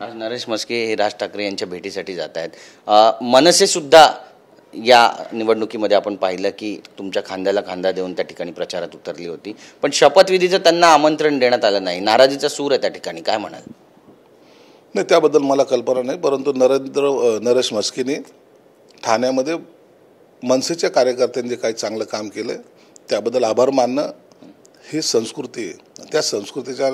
आज नरेश म्हस्के हे राज ठाकरे यांच्या भेटीसाठी जात आहेत. मनसे सुद्धा या निवडणुकीमध्ये आपण पाहिलं की तुमच्या खांद्याला खांदा देऊन त्या ठिकाणी प्रचारात उतरली होती, पण शपथविधीचं त्यांना आमंत्रण देण्यात आलं नाही. नाराजीचा सूर आहे त्या ठिकाणी, काय म्हणाल? नाही, त्याबद्दल मला कल्पना नाही, परंतु नरेश म्हस्केने ठाण्यामध्ये मनसेच्या कार्यकर्त्यांनी जे काही चांगलं काम केलं त्याबद्दल आभार मानणं ही संस्कृती आहे. त्या संस्कृतीच्या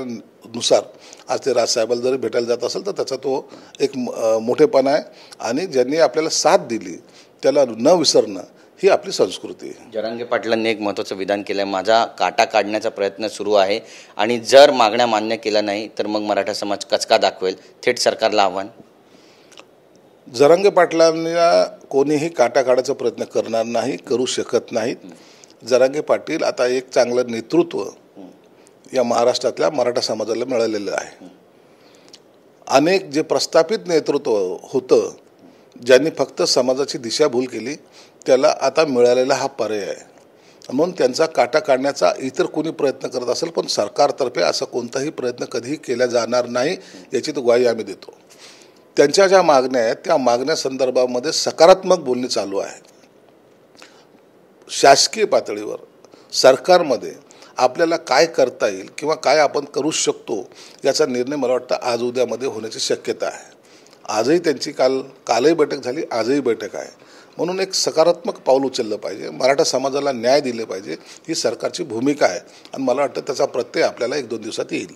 नुसार आज ते राजसाहेबाला जरी भेटायला जात असेल तर त्याचा तो एक मोठेपणा आहे आणि ज्यांनी आपल्याला साथ दिली त्याला न विसरणं ही आपली संस्कृती आहे. जरांगे पाटलांनी एक महत्त्वाचं विधान केलं आहे, माझा काटा काढण्याचा प्रयत्न सुरू आहे आणि जर मागण्या मान्य केल्या नाही तर मग मराठा समाज कचका दाखवेल. थेट सरकारला आव्हान. जरांगे पाटलांना कोणीही काटा काढायचा प्रयत्न करणार नाही, करू शकत नाहीत. जरांगे पाटील आता एक चांगलं नेतृत्व या महाराष्ट्रातल्या मराठा समाजाला मिळालेलं आहे. अनेक जे प्रस्थापित नेतृत्व होतं ज्यांनी फक्त समाजाची दिशाभूल केली त्याला आता मिळालेला हा पर्याय आहे. म्हणून त्यांचा काटा काढण्याचा इतर कोणी प्रयत्न करत असेल पण सरकारतर्फे असा कोणताही प्रयत्न कधीही केला जाणार नाही याची तो ग्वाही आम्ही देतो. त्यांच्या ज्या मागण्या आहेत त्या मागण्या संदर्भामध्ये सकारात्मक बोलणी चालू आहे. शासकीय पातळीवर सरकारमध्ये आपल्याला काय करता येईल किंवा काय आपण करू शकतो याचा निर्णय मला वाटतं आज उद्यामध्ये होण्याची शक्यता आहे. आजही त्यांची कालही बैठक झाली, आजही बैठक आहे. म्हणून एक सकारात्मक पाऊल उचललं पाहिजे, मराठा समाजाला न्याय दिले पाहिजे ही सरकारची भूमिका आहे आणि मला वाटतं त्याचा प्रत्यय आपल्याला 1-2 दिवसात येईल.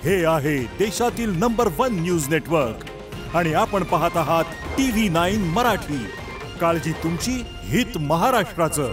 हे आहे देशातील नंबर 1 न्यूज नेटवर्क आणि आपण पाहत आहात TV9 मराठी. काळजी तुमची, हित महाराष्ट्राचं.